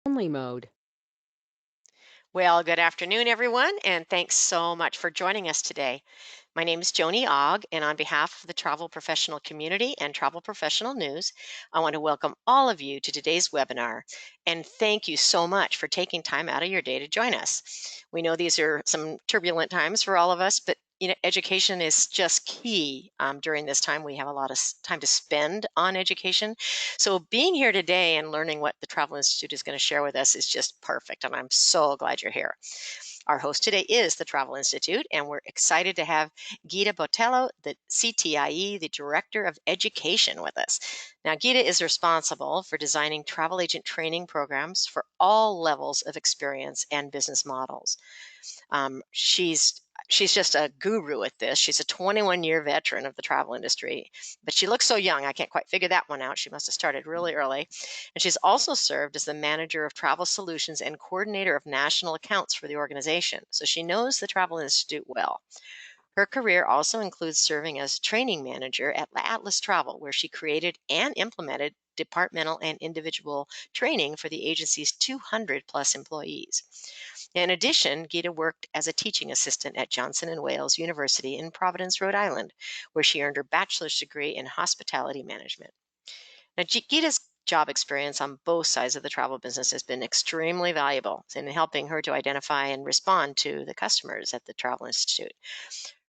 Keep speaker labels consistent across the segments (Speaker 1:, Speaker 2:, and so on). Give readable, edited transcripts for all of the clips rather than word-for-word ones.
Speaker 1: Only mode.
Speaker 2: Well, good afternoon, everyone, and thanks so much for joining us today. My name is Joni Ogg, and on behalf of the travel professional community and Travel Professional News, I want to welcome all of you to today's webinar. And thank you so much for taking time out of your day to join us. We know these are some turbulent times for all of us, but education is just key during this time. We have a lot of time to spend on education. So being here today and learning what the Travel Institute is going to share with us is just perfect. And I'm so glad you're here. Our host today is the Travel Institute, and we're excited to have Guida Botelho, the CTIE, the Director of Education, with us. Now, Guida is responsible for designing travel agent training programs for all levels of experience and business models. She's just a guru at this. She's a 21-year veteran of the travel industry, but she looks so young. I can't quite figure that one out. She must have started really early. And she's also served as the manager of travel solutions and coordinator of national accounts for the organization. So she knows the Travel Institute well. Her career also includes serving as training manager at Atlas Travel, where she created and implemented departmental and individual training for the agency's 200 plus employees. In addition, Gita worked as a teaching assistant at Johnson & Wales University in Providence, Rhode Island, where she earned her bachelor's degree in hospitality management. Now, Gita's job experience on both sides of the travel business has been extremely valuable in helping her to identify and respond to the customers at the Travel Institute.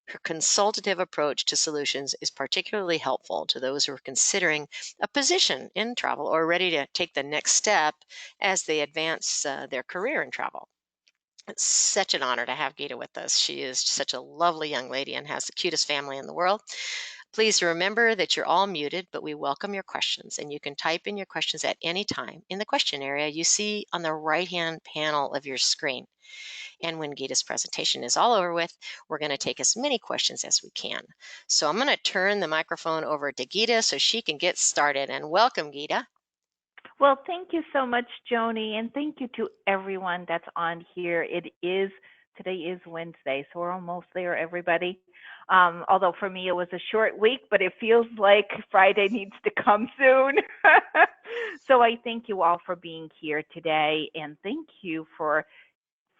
Speaker 2: Her consultative approach to solutions is particularly helpful to those who are considering a position in travel or ready to take the next step as they advance their career in travel. It's such an honor to have Gita with us. She is such a lovely young lady and has the cutest family in the world. Please remember that you're all muted, but we welcome your questions, and you can type in your questions at any time in the question area you see on the right-hand panel of your screen. And when Gita's presentation is all over with, we're going to take as many questions as we can. So I'm going to turn the microphone over to Gita so she can get started. And welcome, Gita.
Speaker 3: Well, thank you so much, Joni, and thank you to everyone that's on here. Today is Wednesday, so we're almost there, everybody. Although for me it was a short week, but it feels like Friday needs to come soon. So I thank you all for being here today, and thank you for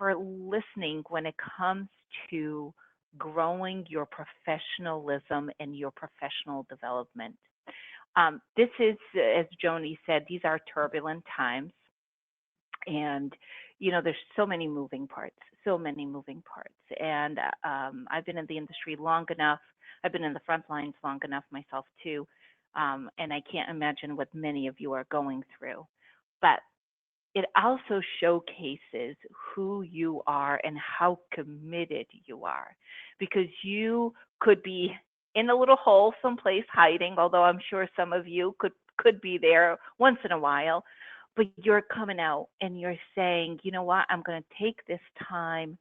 Speaker 3: listening when it comes to growing your professionalism and your professional development. This is, as Joni said, these are turbulent times. And, there's so many moving parts, so many moving parts. And I've been in the industry long enough. I've been in the front lines long enough myself, too. And I can't imagine what many of you are going through. But it also showcases who you are and how committed you are, because you could be in a little hole someplace hiding, although I'm sure some of you could be there once in a while, but you're coming out and you're saying, you know what, I'm going to take this time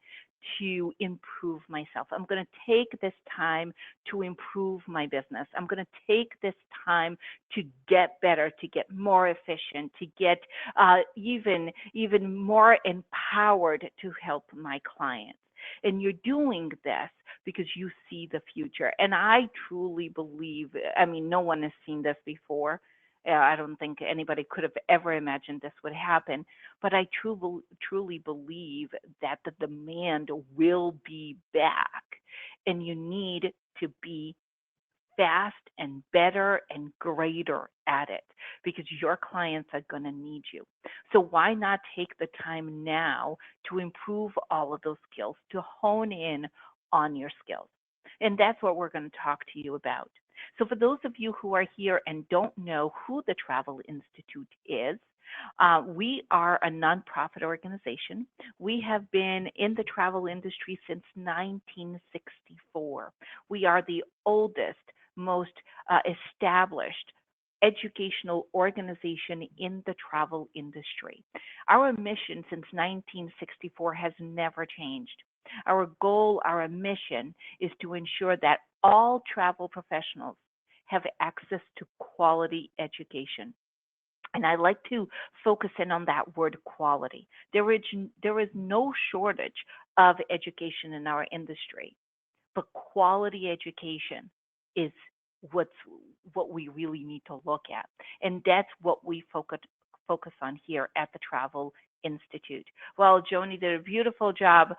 Speaker 3: to improve myself. I'm going to take this time to improve my business. I'm going to take this time to get better, to get more efficient, to get even more empowered to help my clients. And you're doing this because you see the future. And I truly believe, no one has seen this before. I don't think anybody could have ever imagined this would happen. But I truly believe that the demand will be back. And you need to be fast and better and greater at it, because your clients are going to need you. So why not take the time now to improve all of those skills, to hone in on your skills? And that's what we're going to talk to you about. So for those of you who are here and don't know who the Travel Institute is, we are a nonprofit organization. We have been in the travel industry since 1964. We are the oldest, most established educational organization in the travel industry. Our mission since 1964 has never changed. Our goal, our mission is to ensure that all travel professionals have access to quality education. And I like to focus in on that word quality. There is no shortage of education in our industry, but quality education is what we really need to look at. And that's what we focus on here at the Travel Institute. Well, Joni did a beautiful job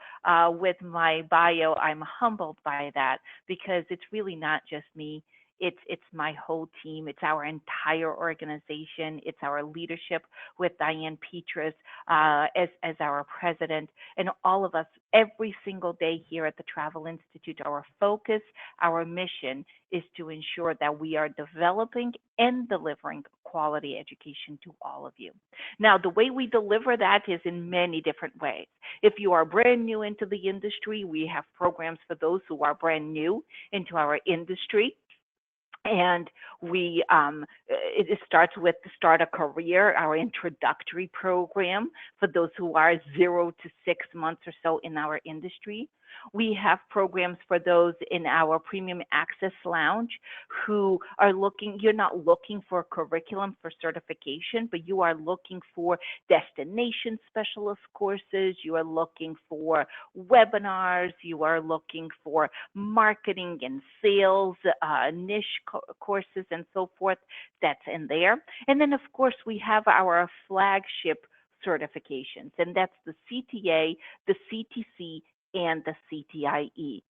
Speaker 3: with my bio. I'm humbled by that because it's really not just me. It's my whole team. It's our entire organization. It's our leadership with Diane Petrus as our president, and all of us every single day here at the Travel Institute. Our focus, our mission is to ensure that we are developing and delivering quality education to all of you. Now, the way we deliver that is in many different ways. If you are brand new into the industry, we have programs for those who are brand new into our industry. And it starts with the Start a Career, our introductory program for those who are 0 to 6 months or so in our industry. We have programs for those in our Premium Access Lounge who are you're not looking for a curriculum for certification, but you are looking for destination specialist courses, you are looking for webinars, you are looking for marketing and sales, niche courses and so forth. That's in there. And then, of course, we have our flagship certifications, and that's the CTA, the CTC, and the CTIE.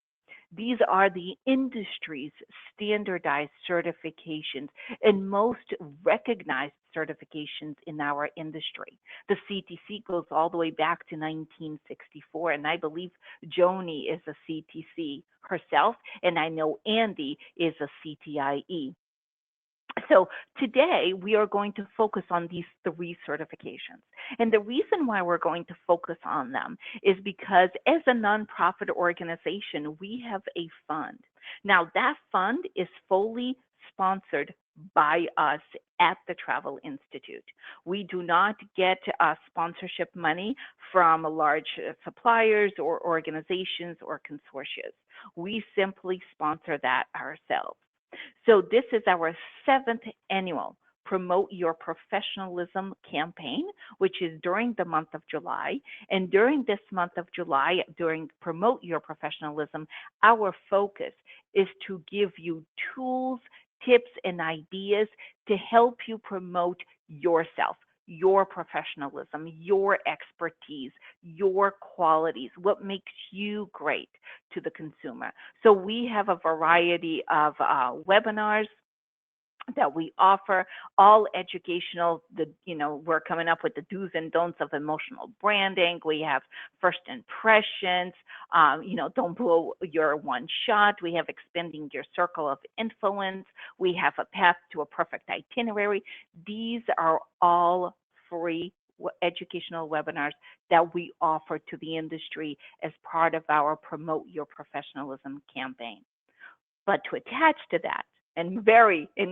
Speaker 3: These are the industry's standardized certifications and most recognized certifications in our industry. The CTC goes all the way back to 1964, and I believe Joni is a CTC herself, and I know Andy is a CTIE. So today we are going to focus on these 3 certifications. And the reason why we're going to focus on them is because as a nonprofit organization, we have a fund. Now that fund is fully sponsored by us at the Travel Institute. We do not get sponsorship money from large suppliers or organizations or consortia. We simply sponsor that ourselves. So this is our 7th annual Promote Your Professionalism campaign, which is during the month of July. And during this month of July, during Promote Your Professionalism, our focus is to give you tools, tips, and ideas to help you promote yourself, your professionalism, your expertise, your qualities, what makes you great to the consumer. So we have a variety of webinars that we offer, all educational. We're coming up with the do's and don'ts of emotional branding. We have first impressions, don't blow your one shot. We have expanding your circle of influence. We have a path to a perfect itinerary. These are all free educational webinars that we offer to the industry as part of our Promote Your Professionalism campaign. But to attach to that, and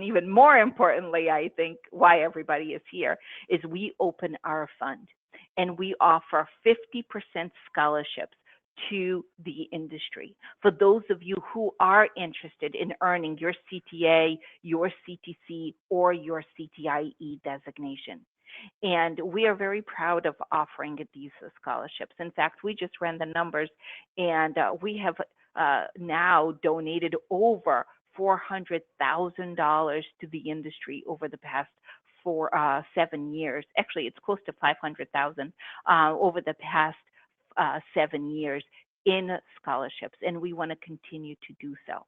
Speaker 3: even more importantly, I think why everybody is here, is we open our fund and we offer 50% scholarships to the industry. For those of you who are interested in earning your CTA, your CTC, or your CTIE designation. And we are very proud of offering these scholarships. In fact, we just ran the numbers, and we have now donated over $400,000 to the industry over the past 7 years. Actually, it's close to 500,000 over the past 7 years in scholarships, and we want to continue to do so.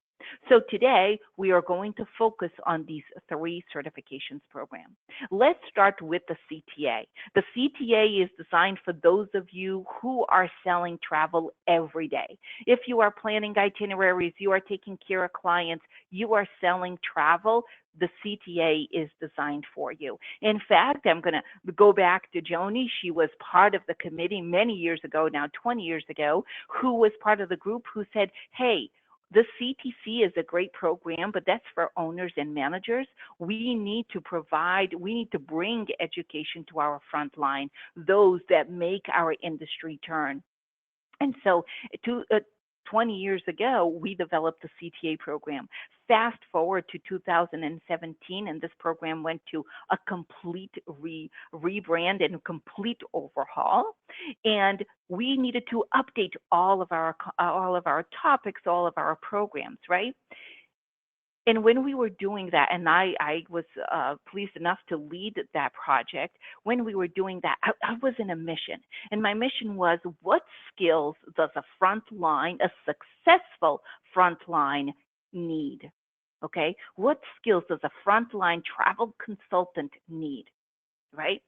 Speaker 3: So today, we are going to focus on these 3 certifications program. Let's start with the CTA. The CTA is designed for those of you who are selling travel every day. If you are planning itineraries, you are taking care of clients, you are selling travel, the CTA is designed for you. In fact, I'm going to go back to Joni. She was part of the committee many years ago, now 20 years ago, who was part of the group who said, hey, the CTC is a great program, but that's for owners and managers. We need to bring education to our front line, those that make our industry turn. And so 20 years ago, we developed the CTA program. Fast forward to 2017, and this program went to a complete rebrand and complete overhaul. And we needed to update all of our topics, all of our programs, right? And when we were doing that, and I was pleased enough to lead that project, when we were doing that, I was in a mission. And my mission was, what skills does a successful frontline need? Okay. What skills does a frontline travel consultant need? Right?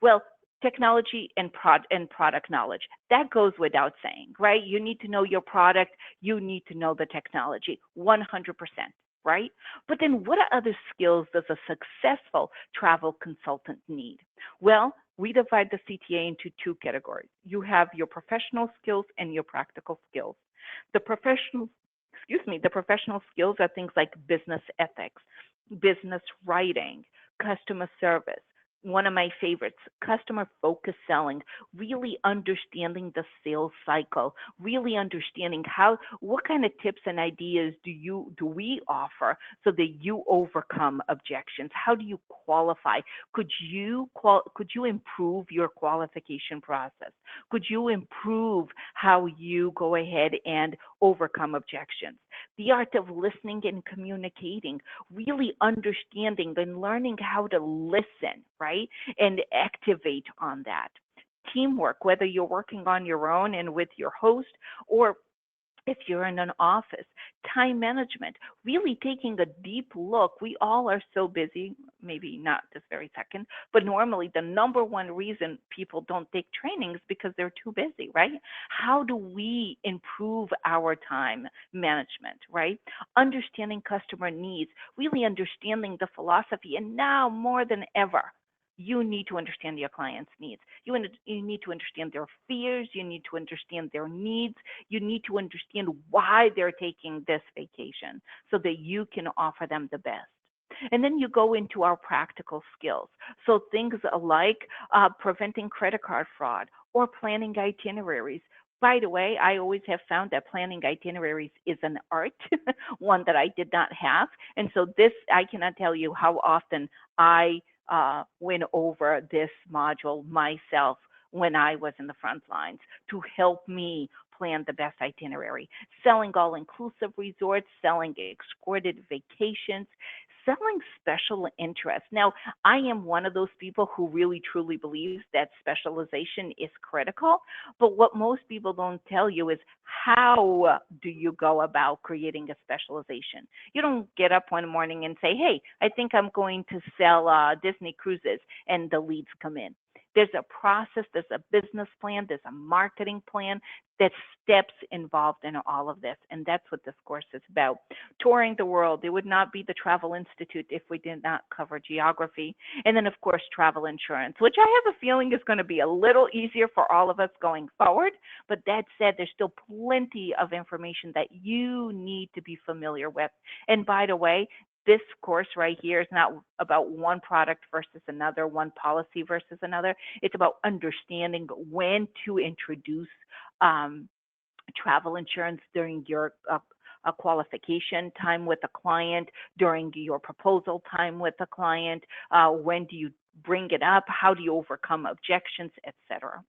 Speaker 3: Well, technology and product knowledge, that goes without saying, right? You need to know your product, you need to know the technology, 100%, right? But then what other skills does a successful travel consultant need? Well, we divide the CTA into two categories. You have your professional skills and your practical skills. The professional the professional skills are things like business ethics, business writing, customer service. One of my favorites, customer focused selling, really understanding the sales cycle, really understanding what kind of tips and ideas do we offer so that you overcome objections? How do you qualify? Could you improve your qualification process? Could you improve how you go ahead and overcome objections? The art of listening and communicating, really understanding and learning how to listen, right? And activate on that. Teamwork, whether you're working on your own and with your host, or if you're in an office, time management, really taking a deep look. We all are so busy, maybe not this very second, but normally the number one reason people don't take trainings because they're too busy, right? How do we improve our time management, right? Understanding customer needs, really understanding the philosophy, and now more than ever, you need to understand your clients' needs. You need to understand their fears. You need to understand their needs. You need to understand why they're taking this vacation so that you can offer them the best. And then you go into our practical skills. So things like preventing credit card fraud or planning itineraries. By the way, I always have found that planning itineraries is an art, one that I did not have. And so I cannot tell you how often I went over this module myself when I was in the front lines to help me plan the best itinerary. Selling all-inclusive resorts, selling escorted vacations, selling special interests. Now, I am one of those people who really truly believes that specialization is critical, but what most people don't tell you is, how do you go about creating a specialization? You don't get up one morning and say, hey, I think I'm going to sell Disney cruises, and the leads come in. There's a process, there's a business plan, there's a marketing plan, there's steps involved in all of this. And that's what this course is about. Touring the world. It would not be the Travel Institute if we did not cover geography. And then, of course, travel insurance, which I have a feeling is going to be a little easier for all of us going forward. But that said, there's still plenty of information that you need to be familiar with. And by the way, this course right here is not about one product versus another, one policy versus another. It's about understanding when to introduce travel insurance during your qualification time with a client, during your proposal time with a client, when do you bring it up, how do you overcome objections, etc.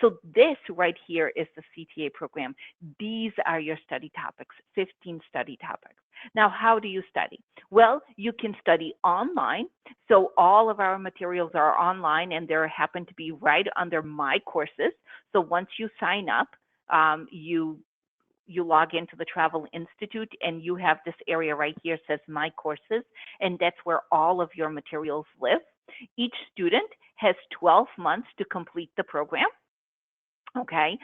Speaker 3: So this right here is the CTA program. These are your study topics, 15 study topics. Now, how do you study? Well, you can study online. So all of our materials are online, and they happen to be right under My Courses. So once you sign up, you log into the Travel Institute, and you have this area right here says My Courses, and that's where all of your materials live. Each student has 12 months to complete the program. Okay,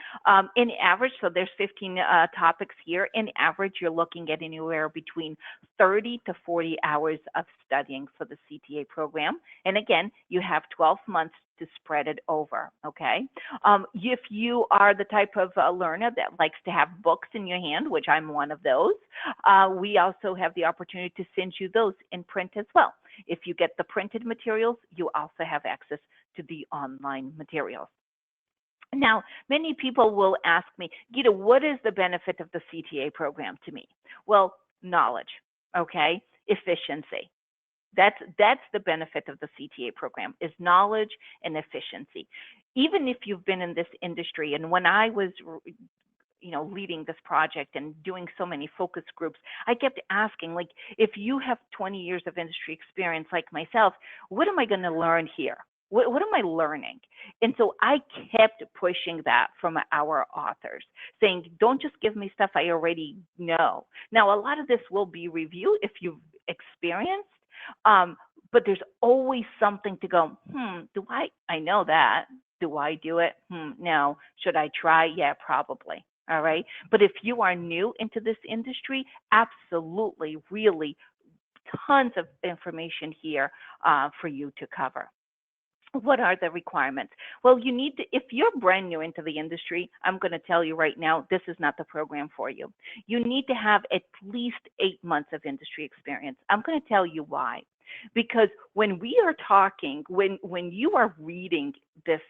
Speaker 3: in average, so there's 15 topics here. In average, you're looking at anywhere between 30 to 40 hours of studying for the CTA program. And again, you have 12 months to spread it over, okay? If you are the type of learner that likes to have books in your hand, which I'm one of those, we also have the opportunity to send you those in print as well. If you get the printed materials, you also have access to the online materials. Now, many people will ask me, Guida, what is the benefit of the CTA program to me? Well, knowledge, okay, efficiency. That's the benefit of the CTA program, is knowledge and efficiency. Even if you've been in this industry, and when I was leading this project and doing so many focus groups, I kept asking, like, if you have 20 years of industry experience like myself, what am I going to learn here? What am I learning? And so I kept pushing that from our authors, saying, don't just give me stuff I already know. Now, a lot of this will be review if you've experienced, but there's always something to go, I know that. Do I do it? No. Should I try? Yeah, probably. All right. But if you are new into this industry, absolutely, really tons of information here for you to cover. What are the requirements? Well, you need to, if you're brand new into the industry, I'm going to tell you right now, this is not the program for you. You need to have at least 8 months of industry experience. I'm going to tell you why. Because when we are talking, when you are reading this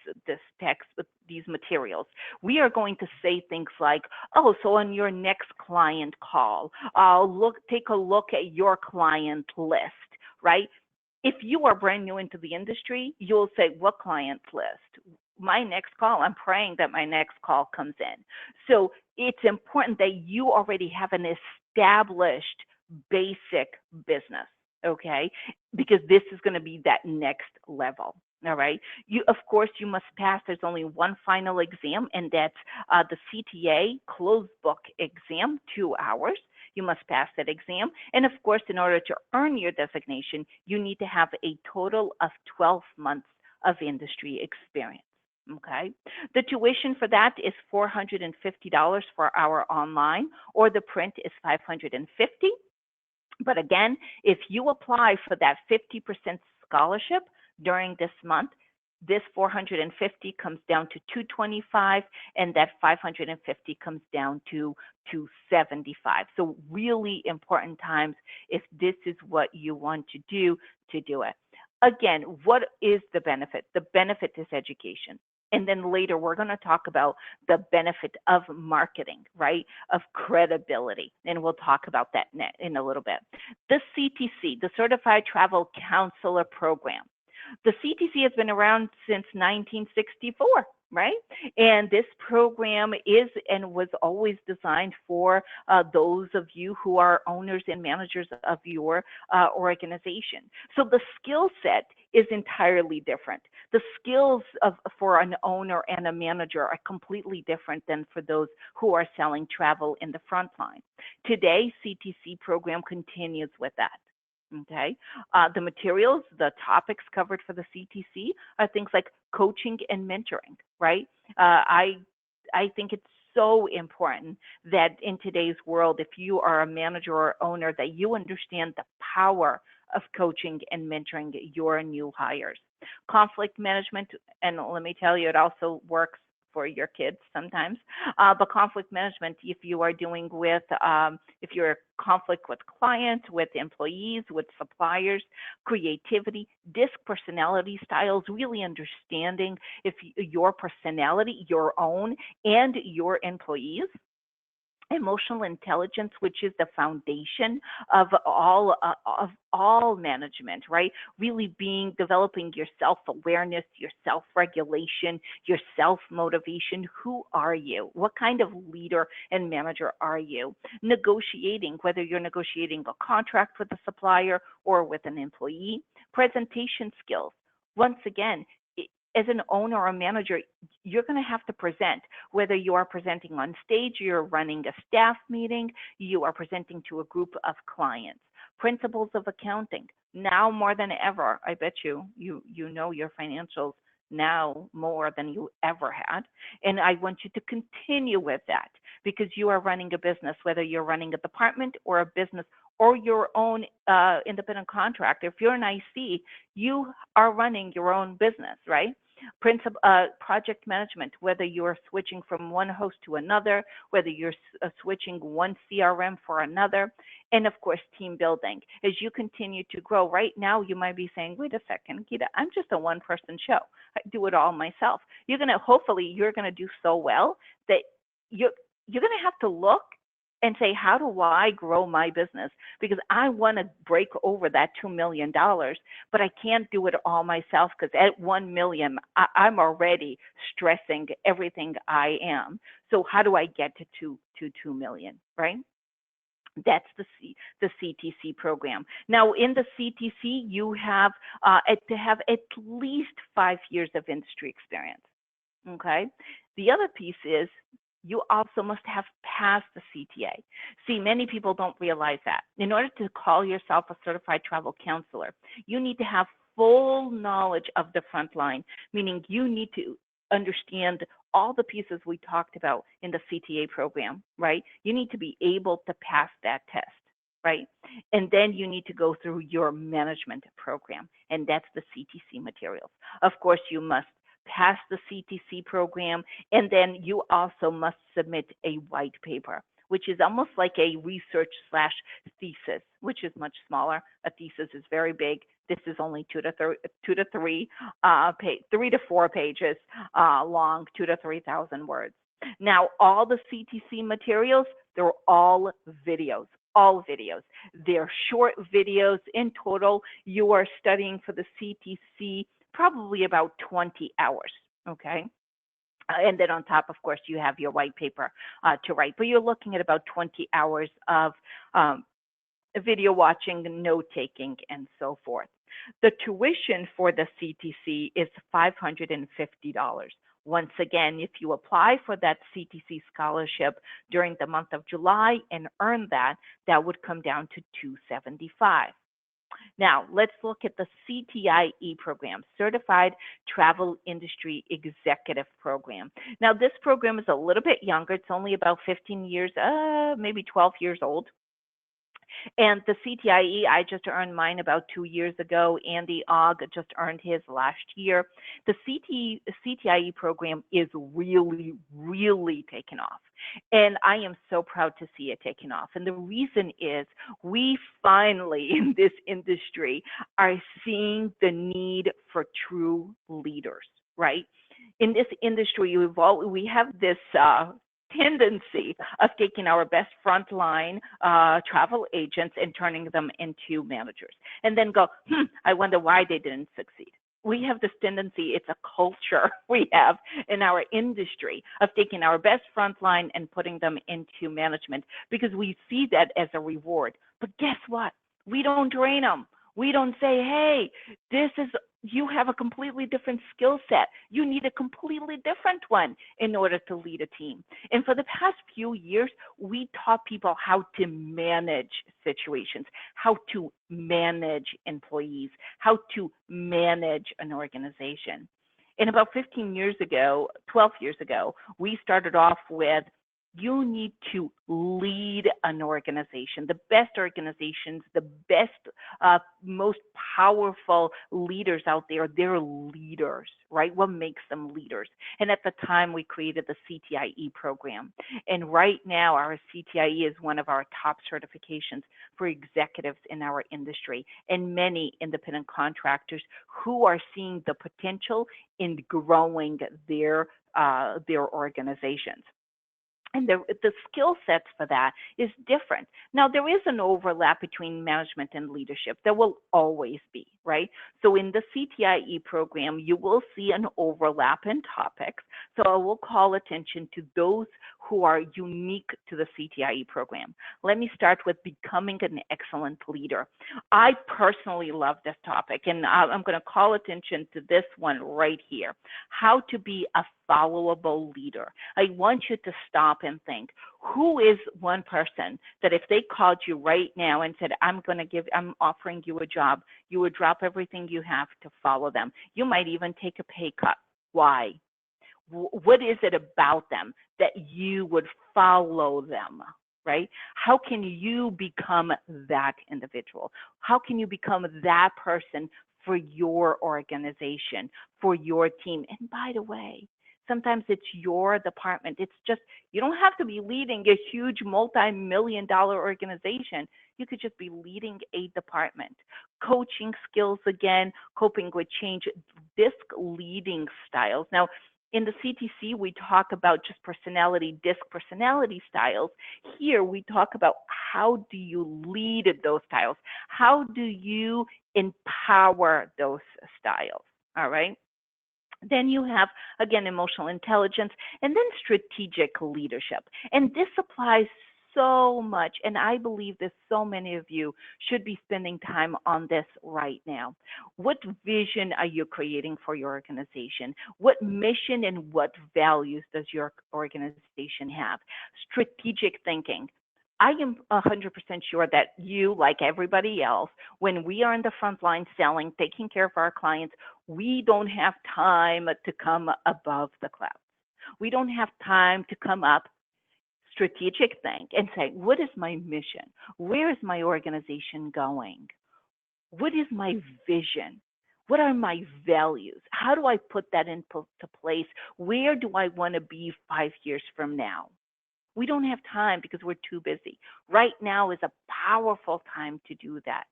Speaker 3: text, these materials, we are going to say things like, oh, so on your next client call, take a look at your client list, right? If you are brand new into the industry, you'll say, what client's list? My next call, I'm praying that my next call comes in. So it's important that you already have an established basic business, okay? Because this is going to be that next level. All right. Of course, you must pass. There's only one final exam, and that's the CTIE closed book exam, 2 hours. You must pass that exam. And of course, in order to earn your designation, you need to have a total of 12 months of industry experience. Okay. The tuition for that is $450 for our online, or the print is $550. But again, if you apply for that 50% scholarship during this month, this 450 comes down to 225, and that 550 comes down to 275. So really important times if this is what you want to do it. Again, what is the benefit? The benefit is education. And then later, we're going to talk about the benefit of marketing, right? Of credibility. And we'll talk about that in a little bit. The CTC, the Certified Travel Counselor Program. The CTC has been around since 1964, right? And this program is and was always designed for those of you who are owners and managers of your organization. So the skill set is entirely different. The skills for an owner and a manager are completely different than for those who are selling travel in the front line. Today, CTC program continues with that. Okay. The materials, the topics covered for the CTC are things like coaching and mentoring, right? I think it's so important that in today's world, if you are a manager or owner, that you understand the power of coaching and mentoring your new hires. Conflict management, and let me tell you, it also works for your kids sometimes. But conflict management, if you are dealing with, if you're conflict with clients, with employees, with suppliers, creativity, DISC personality styles, really understanding if your personality, your own, and your employees. Emotional intelligence, which is the foundation of all management, right? Really developing your self-awareness, your self-regulation, your self-motivation. Who are you? What kind of leader and manager are you? Negotiating, whether you're negotiating a contract with a supplier or with an employee. Presentation skills. Once again, as an owner or manager, you're going to have to present, whether you are presenting on stage, you're running a staff meeting, you are presenting to a group of clients. Principles of accounting. Now more than ever, I bet you know your financials now more than you ever had. And I want you to continue with that because you are running a business, whether you're running a department or a business or your own independent contractor. If you're an IC, you are running your own business, right? Project management, whether you're switching from one host to another, whether you're switching one CRM for another, and of course, team building. As you continue to grow, right now you might be saying, wait a second, Guida, I'm just a one-person show. I do it all myself. Hopefully you're gonna do so well that you're gonna have to look and say, how do I grow my business? Because I want to break over that $2 million, but I can't do it all myself because at 1 million, I'm already stressing everything I am. So how do I get to 2 million, right? That's the CTC program. Now, in the CTC, you have to have at least 5 years of industry experience. Okay. The other piece is you also must have passed the CTA. See, many people don't realize that. In order to call yourself a certified travel counselor, you need to have full knowledge of the front line, meaning you need to understand all the pieces we talked about in the CTA program, right? You need to be able to pass that test, right? And then you need to go through your management program, and that's the CTC materials. Of course, you must pass the CTC program, and then you also must submit a white paper, which is almost like a research slash thesis, which is much smaller. A thesis is very big. This is only 3 to 4 pages long, 2 to 3,000 words. Now, all the CTC materials, they're all videos. All videos. They're short videos. In total, you are studying for the CTC probably about 20 hours, okay? And then on top, of course, you have your white paper to write, but you're looking at about 20 hours of video watching, note taking, and so forth. The tuition for the CTC is $550. Once again, if you apply for that CTC scholarship during the month of July and earn that, that would come down to $275. Now, let's look at the CTIE program, Certified Travel Industry Executive Program. Now, this program is a little bit younger. It's only about 15 years, maybe 12 years old. And the CTIE, I just earned mine about 2 years ago. Andy Ogg just earned his last year. The CTIE program is really, really taken off. And I am so proud to see it taking off. And the reason is we finally, in this industry, are seeing the need for true leaders, right? In this industry, we have this tendency of taking our best frontline travel agents and turning them into managers, and then go, I wonder why they didn't succeed. We have this tendency, it's a culture we have in our industry of taking our best frontline and putting them into management because we see that as a reward. But guess what? We don't train them. We don't say, hey, you have a completely different skill set. You need a completely different one in order to lead a team. And for the past few years, we taught people how to manage situations, how to manage employees, how to manage an organization. And about 15 years ago, 12 years ago, we started off with you need to lead an organization. The best organizations, the best, most powerful leaders out there, they're leaders, right? What makes them leaders? And at the time, we created the CTIE program. And right now, our CTIE is one of our top certifications for executives in our industry and many independent contractors who are seeing the potential in growing their organizations. And the skill sets for that is different. Now, there is an overlap between management and leadership. There will always be, right? So in the CTIE program, you will see an overlap in topics. So I will call attention to those who are unique to the CTIE program. Let me start with becoming an excellent leader. I personally love this topic, and I'm going to call attention to this one right here, how to be a followable leader. I want you to stop and think, who is one person that if they called you right now and said, I'm offering you a job, you would drop everything you have to follow them. You might even take a pay cut. Why? What is it about them that you would follow them, right? How can you become that individual? How can you become that person for your organization, for your team? And by the way, sometimes it's your department. It's just, you don't have to be leading a huge multi-million-dollar organization. You could just be leading a department. Coaching skills again, coping with change, DISC leading styles. Now, In the CTC, we talk about just DISC personality styles. Here, we talk about how do you lead those styles? How do you empower those styles? All right. Then you have, again, emotional intelligence, and then strategic leadership. And this applies so much, and I believe that so many of you should be spending time on this right now. What vision are you creating for your organization? What mission and what values does your organization have? Strategic thinking. I am 100% sure that you, like everybody else, when we are in the front line selling, taking care of our clients, we don't have time to come above the clouds. We don't have time to come up, strategic think, and say, what is my mission? Where is my organization going? What is my vision? What are my values? How do I put that into place? Where do I want to be 5 years from now? We don't have time because we're too busy. Right now is a powerful time to do that.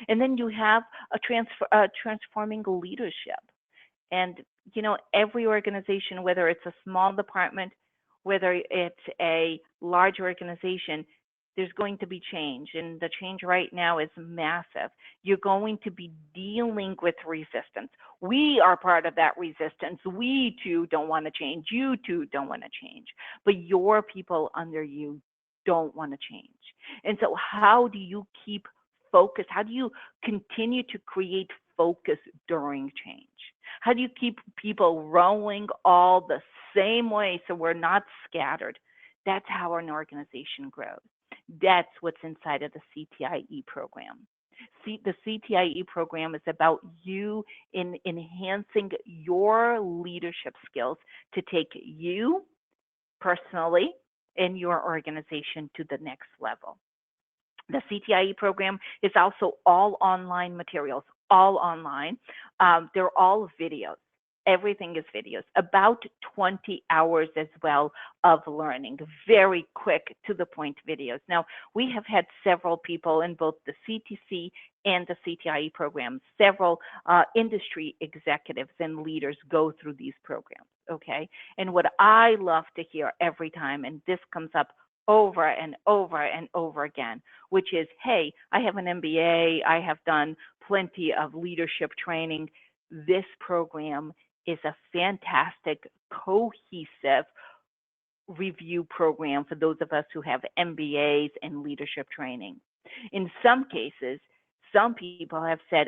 Speaker 3: And then you have transforming leadership. And, every organization, whether it's a small department, whether it's a large organization, there's going to be change. And the change right now is massive. You're going to be dealing with resistance. We are part of that resistance. We too don't want to change. You too don't want to change. But your people under you don't want to change. And so how do you keep focus? How do you continue to create focus during change? How do you keep people rowing all the same way so we're not scattered? That's how an organization grows. That's what's inside of the CTIE program. The CTIE program is about you in enhancing your leadership skills to take you personally and your organization to the next level. The CTIE program is also all online materials, all online. They're all videos. Everything is videos, about 20 hours as well of learning, very quick to the point videos. Now, we have had several people in both the CTC and the CTIE programs, several industry executives and leaders go through these programs, okay? And what I love to hear every time, and this comes up over and over and over again, which is, hey, I have an MBA, I have done plenty of leadership training. This program is a fantastic, cohesive review program for those of us who have MBAs and leadership training. In some cases, some people have said,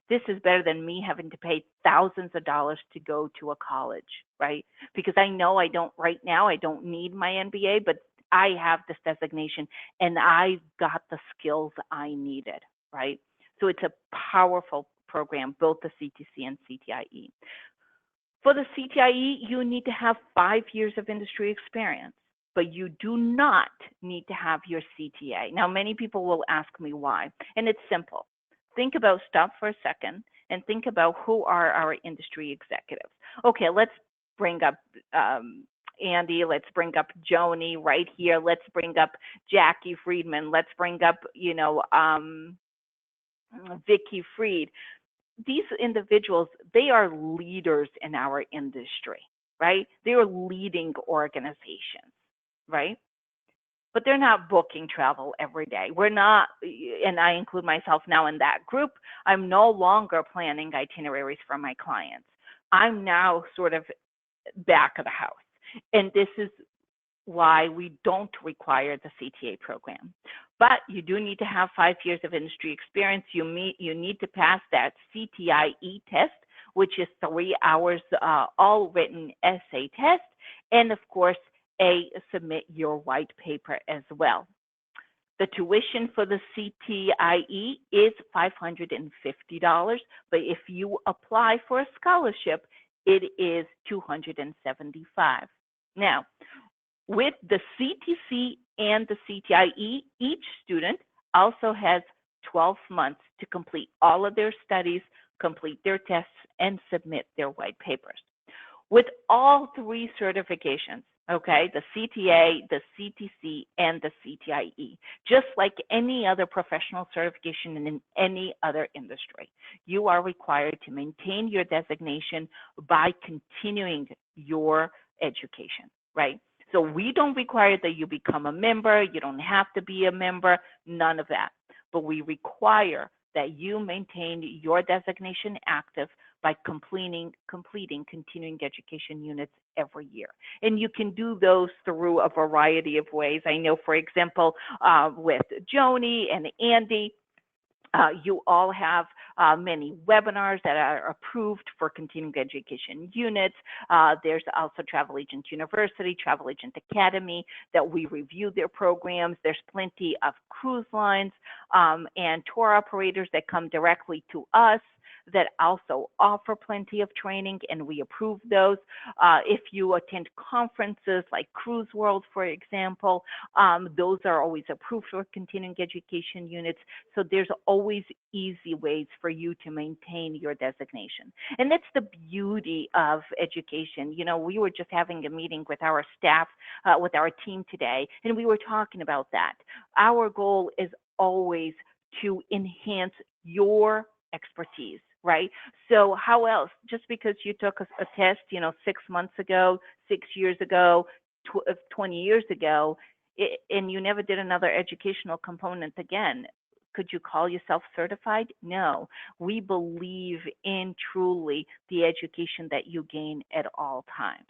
Speaker 3: this is better than me having to pay thousands of dollars to go to a college, right? Because I know right now, I don't need my MBA, but I have this designation and I got the skills I needed, right? So it's a powerful program, both the CTC and CTIE. For the CTIE, you need to have 5 years of industry experience, but you do not need to have your CTA. Now, many people will ask me why, and it's simple. Stop for a second and think about who are our industry executives. Okay, let's bring up Andy, let's bring up Joni right here, let's bring up Jackie Friedman, let's bring up, Vicky Fried. These individuals, they are leaders in our industry, right? They are leading organizations, right? But they're not booking travel every day. We're not, and I include myself now in that group, I'm no longer planning itineraries for my clients. I'm now sort of back of the house. And this is why we don't require the CTA program. But you do need to have 5 years of industry experience. You need to pass that CTIE test, which is 3 hours all written essay test, and of course, submit your white paper as well. The tuition for the CTIE is $550, but if you apply for a scholarship, it is $275. Now, with the CTC and the CTIE, each student also has 12 months to complete all of their studies, complete their tests, and submit their white papers. With all 3 certifications, okay, the CTA, the CTC, and the CTIE, just like any other professional certification in any other industry, you are required to maintain your designation by continuing your education, right? So we don't require that you become a member. You don't have to be a member, none of that. But we require that you maintain your designation active by completing continuing education units every year. And you can do those through a variety of ways. I know, for example, with Joni and Andy, you all have many webinars that are approved for continuing education units. There's also Travel Agent University, Travel Agent Academy, that we review their programs. There's plenty of cruise lines and tour operators that come directly to us that also offer plenty of training, and we approve those. If you attend conferences like Cruise World, for example, those are always approved for continuing education units. So there's always easy ways for you to maintain your designation. And that's the beauty of education. You know, we were just having a meeting with our staff, with our team today, and we were talking about that. Our goal is always to enhance your expertise, right? So how else? Just because you took a test, 6 months ago, 6 years ago, 20 years ago, and you never did another educational component again, could you call yourself certified? No. We believe in truly the education that you gain at all times.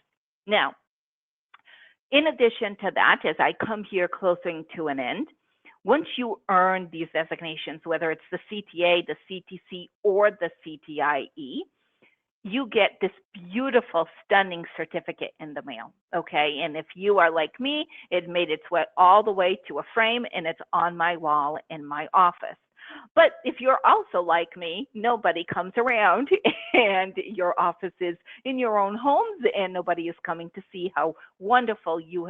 Speaker 3: Now, in addition to that, as I come here closer to an end, once you earn these designations, whether it's the CTA, the CTC, or the CTIE, you get this beautiful, stunning certificate in the mail, okay? And if you are like me, it made its way all the way to a frame, and it's on my wall in my office. But if you're also like me, nobody comes around and your office is in your own homes and nobody is coming to see how wonderful you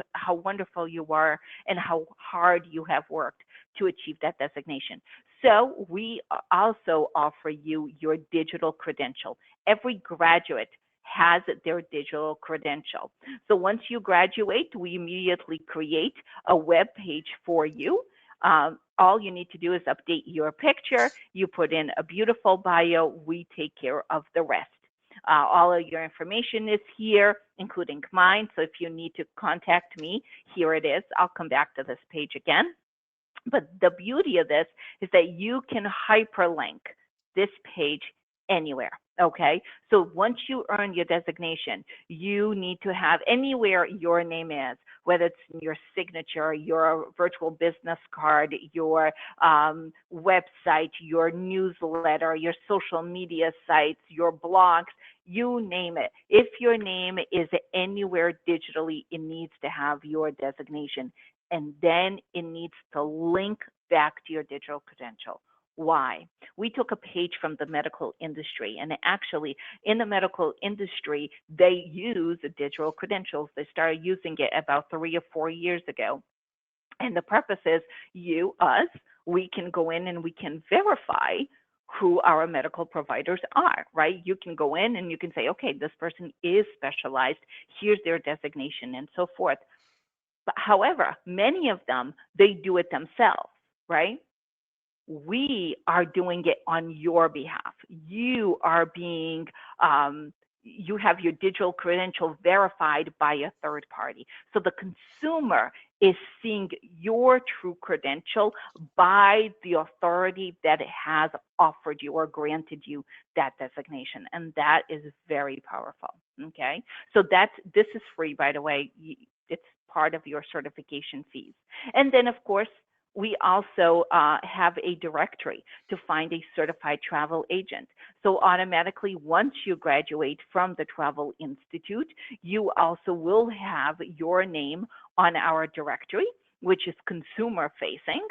Speaker 3: are and how hard you have worked to achieve that designation. So we also offer you your digital credential. Every graduate has their digital credential. So once you graduate, we immediately create a web page for you. All you need to do is update your picture. You put in a beautiful bio. We take care of the rest. All of your information is here, including mine. So if you need to contact me, here it is. I'll come back to this page again. But the beauty of this is that you can hyperlink this page anywhere. Okay, so once you earn your designation, you need to have anywhere your name is, whether it's your signature, your virtual business card, your website, your newsletter, your social media sites, your blogs, you name it. If your name is anywhere digitally, it needs to have your designation, and then it needs to link back to your digital credential. Why? We took a page from the medical industry, and actually in the medical industry, they use digital credentials. They started using it about 3 or 4 years ago. And the purpose is we can go in and we can verify who our medical providers are, right? You can go in and you can say, okay, this person is specialized. Here's their designation and so forth. But however, many of them, they do it themselves, right? We are doing it on your behalf. You are being, you have your digital credential verified by a third party. So the consumer is seeing your true credential by the authority that has offered you or granted you that designation. And that is very powerful, okay? So this is free, by the way. It's part of your certification fees. And then, of course, we also have a directory to find a certified travel agent. So automatically, once you graduate from the Travel Institute, you also will have your name on our directory, which is consumer facing.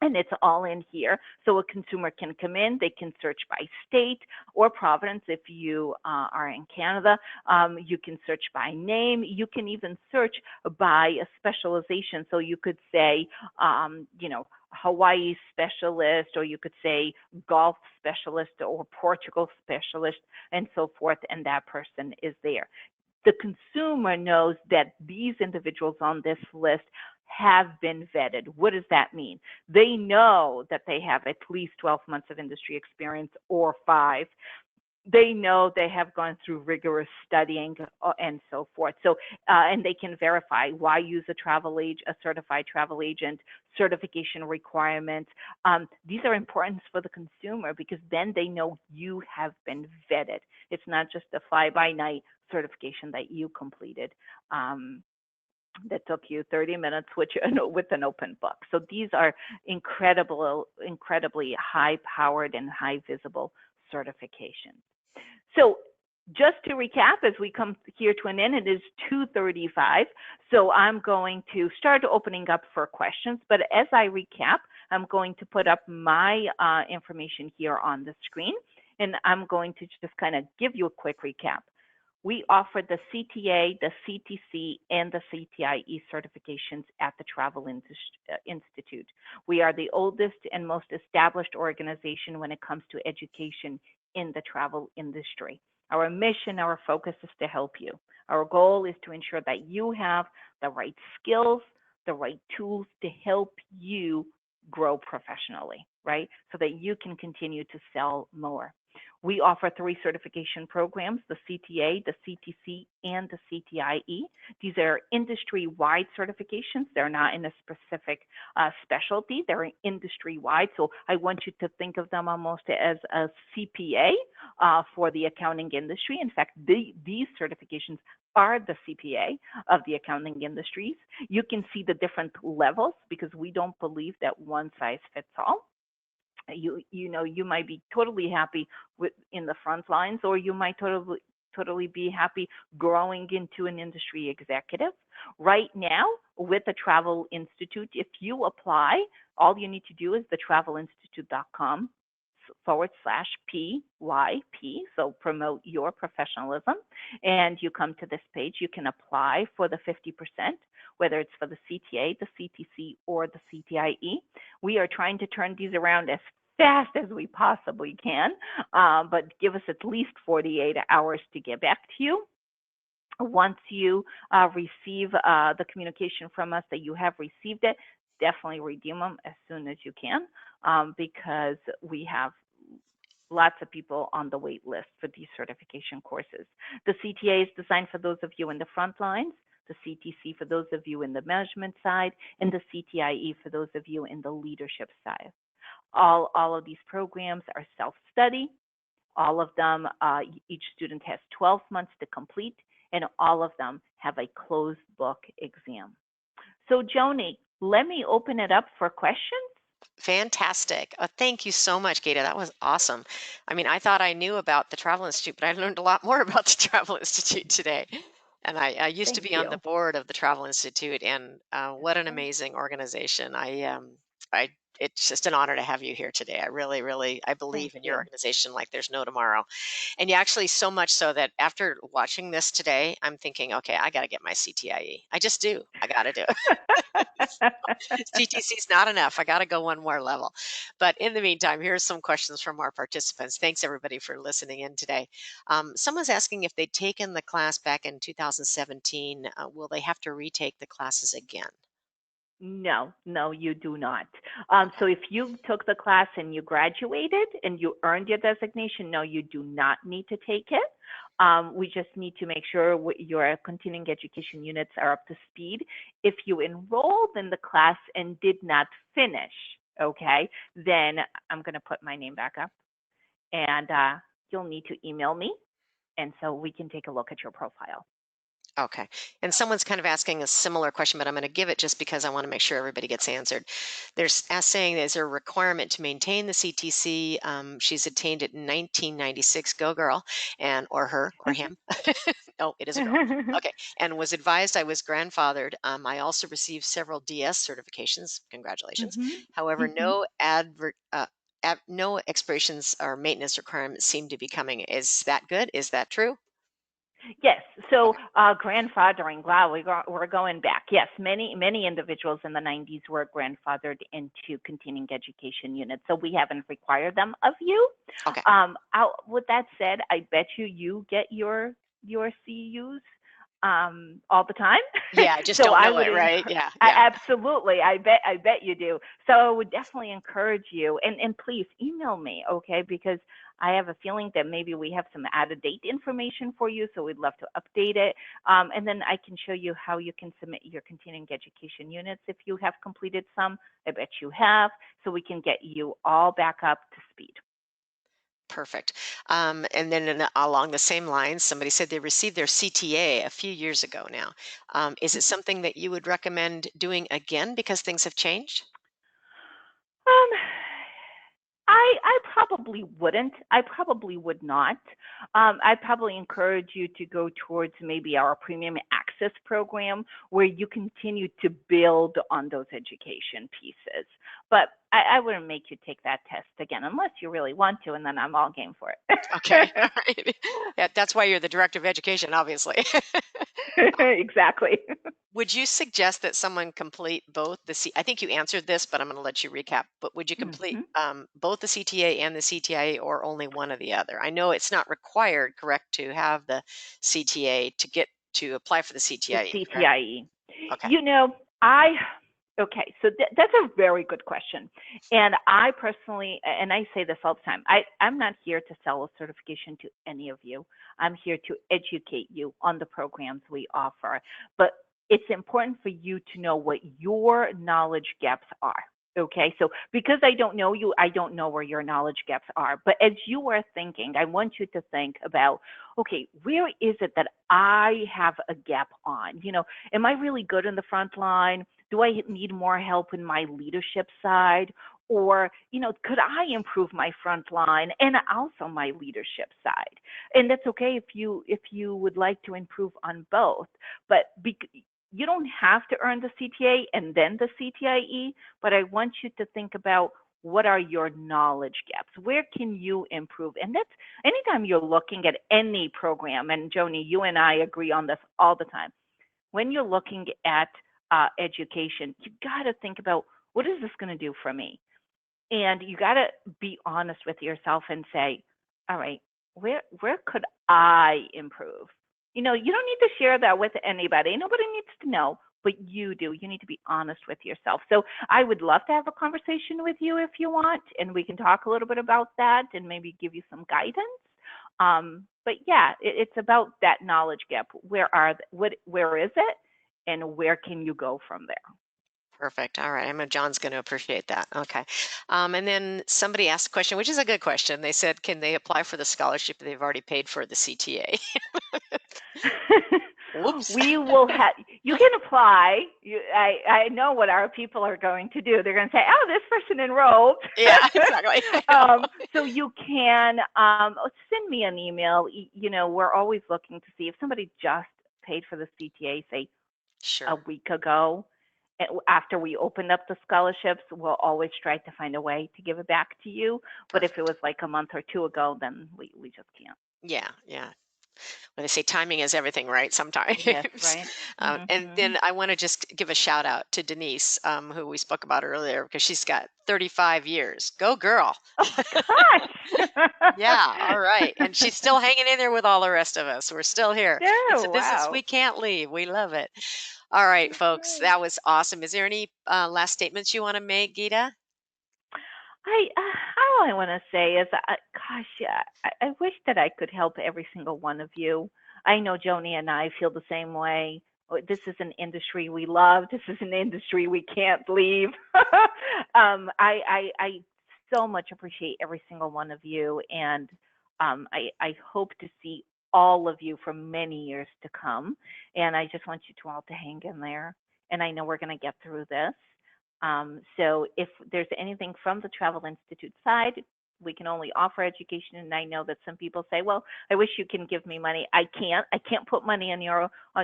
Speaker 3: And it's all in here. So a consumer can come in, they can search by state or province. If you are in Canada, you can search by name. You can even search by a specialization. So you could say, Hawaii specialist, or you could say golf specialist or Portugal specialist and so forth. And that person is there. The consumer knows that these individuals on this list have been vetted. What does that mean? They know that they have at least 12 months of industry experience or 5. they know they have gone through rigorous studying and so forth. So, and they can verify why use a certified travel agent, certification requirements. These are important for the consumer because then they know you have been vetted. It's not just a fly-by-night certification that you completed. That took you 30 minutes with an open book. So these are incredibly high-powered and high-visible certifications. So just to recap, as we come here to an end, it is 2:35. So I'm going to start opening up for questions. But as I recap, I'm going to put up my information here on the screen, and I'm going to just kind of give you a quick recap. We offer the CTA, the CTC, and the CTIE certifications at the Travel Institute. We are the oldest and most established organization when it comes to education in the travel industry. Our mission, our focus is to help you. Our goal is to ensure that you have the right skills, the right tools to help you grow professionally, right? So that you can continue to sell more. We offer 3 certification programs, the CTA, the CTC, and the CTIE. These are industry-wide certifications. They're not in a specific specialty. They're industry-wide. So I want you to think of them almost as a CPA for the accounting industry. In fact, these certifications are the CPA of the accounting industries. You can see the different levels because we don't believe that one size fits all. You might be totally happy in the front lines, or you might totally be happy growing into an industry executive. Right now, with the Travel Institute, if you apply, all you need to do is the travelinstitute.com/PYP, so promote your professionalism, and you come to this page. You can apply for the 50%, whether it's for the CTA, the CTC, or the CTIE. We are trying to turn these around as fast as we possibly can, but give us at least 48 hours to get back to you. Once you receive the communication from us that you have received it, definitely redeem them as soon as you can, because we have lots of people on the wait list for these certification courses. The CTA is designed for those of you in the front lines, the CTC for those of you in the management side, and the CTIE for those of you in the leadership side. All of these programs are self-study. All of them, each student has 12 months to complete, and all of them have a closed book exam. So Joni, let me open it up for questions.
Speaker 2: Fantastic. Thank you so much, Guida. That was awesome. I mean, I thought I knew about the Travel Institute, but I learned a lot more about the Travel Institute today. And I used to
Speaker 3: Thank
Speaker 2: be on the
Speaker 3: you.
Speaker 2: board of the Travel Institute, and what an amazing organization. It's just an honor to have you here today. I really, really, I
Speaker 3: Thank
Speaker 2: believe in your
Speaker 3: you.
Speaker 2: organization like there's no tomorrow. And you actually so much so that after watching this today, I'm thinking, okay, I got to get my CTIE. I just do. I got to do it. CTC is not enough. I got to go one more level. But in the meantime, here's some questions from our participants. Thanks everybody for listening in today. Someone's asking if they'd taken the class back in 2017, will they have to retake the classes again?
Speaker 3: No, you do not.
Speaker 2: Okay.
Speaker 3: So if you took the class and you graduated and you earned your designation, no, you do not need to take it. We just need to make sure your continuing education units are up to speed. If you enrolled in the class and did not finish, okay, then I'm going to put my name back up, and you'll need to email me, and so we can take a look at your profile.
Speaker 2: Okay. And someone's kind of asking a similar question, but I'm going to give it just because I want to make sure everybody gets answered. Saying, is there a requirement to maintain the CTC? She's attained it in 1996. Go girl, and or her or him. Oh, it is a girl. Okay. And was advised I was grandfathered. I also received several DS certifications. Congratulations.
Speaker 3: Mhm.
Speaker 2: However,
Speaker 3: Mhm.
Speaker 2: no expirations or maintenance requirements seem to be coming. Is that good? Is that true?
Speaker 3: Yes. So
Speaker 2: Okay.
Speaker 3: grandfathering. Wow, we're going back. Yes, many individuals in the 90s were grandfathered into continuing education units. So we haven't required them of you.
Speaker 2: Okay.
Speaker 3: With that said, I bet you get your CUs. all the time.
Speaker 2: Yeah, I just
Speaker 3: So
Speaker 2: don't
Speaker 3: I
Speaker 2: know
Speaker 3: would
Speaker 2: it, right? Yeah,
Speaker 3: I,
Speaker 2: yeah.
Speaker 3: absolutely. I bet you do. So I would definitely encourage you, and please email me, okay? Because I have a feeling that maybe we have some out of date information for you, so we'd love to update it. And then I can show you how you can submit your continuing education units if you have completed some. I bet you have, so we can get you all back up to speed.
Speaker 2: Perfect. And then along the same lines, somebody said they received their CTA a few years ago now. Is it something that you would recommend doing again because things have changed?
Speaker 3: Um, I probably wouldn't. I probably would not. I'd probably encourage you to go towards maybe our premium access program where you continue to build on those education pieces. But I wouldn't make you take that test again unless you really want to, and then I'm all game for
Speaker 2: Okay.
Speaker 3: it.
Speaker 2: All right. Yeah, that's why you're the director of education, obviously.
Speaker 3: Exactly.
Speaker 2: Would you suggest that someone complete both I think you answered this, but I'm going to let you recap. But would you complete
Speaker 3: Hmm.
Speaker 2: both the CTA and the CTIE or only one or the other? I know it's not required, correct, to have the CTA to get to apply for the
Speaker 3: The
Speaker 2: CTIE, correct?
Speaker 3: CTIE.
Speaker 2: Okay.
Speaker 3: You know, I okay, so that's a very good question. And I personally, and I say this all the time, I'm not here to sell a certification to any of you. I'm here to educate you on the programs we offer. But it's important for you to know what your knowledge gaps are. Okay, so because I don't know you, I don't know where your knowledge gaps are. But as you are thinking, I want you to think about, okay, where is it that I have a gap on? Am I really good in the front line? Do I need more help in my leadership side? Or, could I improve my front line and also my leadership side? And that's okay if you would like to improve on both. But you don't have to earn the CTA and then the CTIE, but I want you to think about what are your knowledge gaps? Where can you improve? And that's anytime you're looking at any program, and Joni, you and I agree on this all the time. When you're looking at education, you got to think about what is this going to do for me? And you got to be honest with yourself and say, all right, where could I improve? You don't need to share that with anybody. Nobody needs to know, but you do. You need to be honest with yourself. So I would love to have a conversation with you if you want, and we can talk a little bit about that and maybe give you some guidance. But yeah, it's about that knowledge gap. Where is it, and where can you go from there?
Speaker 2: Perfect. All right. I know John's going to appreciate that. Okay. And then somebody asked a question, which is a good question. They said, can they apply for the scholarship if they've already paid for the CTA? Whoops.
Speaker 3: We will have you can apply. I know what our people are going to do. They're going to say, "Oh, this person enrolled."
Speaker 2: Yeah, exactly. I know.
Speaker 3: So you can send me an email. We're always looking to see if somebody just paid for the CTA, say a
Speaker 2: Sure.
Speaker 3: week ago. After we opened up the scholarships, we'll always try to find a way to give it back to you. But if it
Speaker 2: Perfect.
Speaker 3: was like a month or two ago, then we just can't.
Speaker 2: Yeah. Yeah. When they say timing is everything, right? Sometimes.
Speaker 3: Yes, right.
Speaker 2: And
Speaker 3: Hmm.
Speaker 2: then I want to just give a shout out to Denise, who we spoke about earlier, because she's got 35 years. Go girl.
Speaker 3: Oh my
Speaker 2: Yeah,
Speaker 3: gosh.
Speaker 2: all right. And she's still hanging in there with all the rest of us. We're still here. It's a
Speaker 3: Oh,
Speaker 2: business we
Speaker 3: wow.
Speaker 2: can't leave. We love it. All right,
Speaker 3: That's
Speaker 2: folks,
Speaker 3: right.
Speaker 2: that was awesome. Is there any last statements you want to make, Gita?
Speaker 3: All I want to say is, gosh, yeah, I wish that I could help every single one of you. I know Joni and I feel the same way. This is an industry we love. This is an industry we can't leave. I so much appreciate every single one of you, and I hope to see all of you for many years to come. And I just want you to all to hang in there. And I know we're going to get through this. So if there's anything from the Travel Institute side, we can only offer education. And I know that some people say, well, I wish you can give me money. I can't. I can't put money on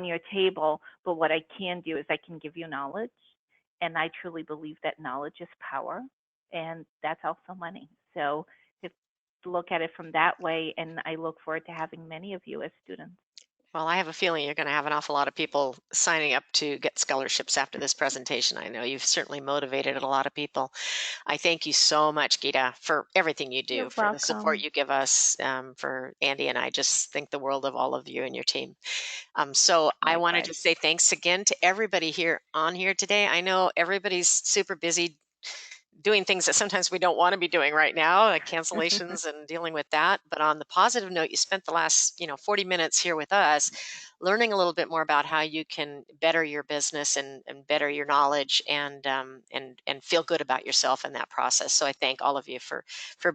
Speaker 3: your table. But what I can do is I can give you knowledge. And I truly believe that knowledge is power. And that's also money. So if look at it from that way, and I look forward to having many of you as students.
Speaker 2: Well, I have a feeling you're going to have an awful lot of people signing up to get scholarships after this presentation. I know you've certainly motivated a lot of people. I thank you so much, Gita, for everything you do,
Speaker 3: You're
Speaker 2: for the support
Speaker 3: welcome.
Speaker 2: you give us, for Andy and I. Just think the world of all of you and your team. So I want to
Speaker 3: Likewise.
Speaker 2: just say thanks again to everybody here on here today. I know everybody's super busy doing things that sometimes we don't want to be doing right now, like cancellations and dealing with that. But on the positive note, you spent the last, 40 minutes here with us, learning a little bit more about how you can better your business and better your knowledge and feel good about yourself in that process. So I thank all of you for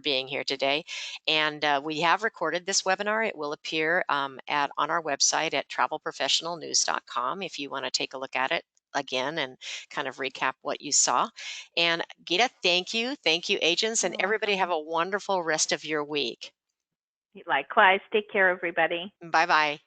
Speaker 2: being here today. And we have recorded this webinar. It will appear at on our website at travelprofessionalnews.com if you want to take a look at it again and kind of recap what you saw. And Gita, thank you. Thank you, agents, and
Speaker 3: You're
Speaker 2: everybody have
Speaker 3: welcome.
Speaker 2: a wonderful rest of your week.
Speaker 3: Likewise. Take care, everybody.
Speaker 2: Bye bye.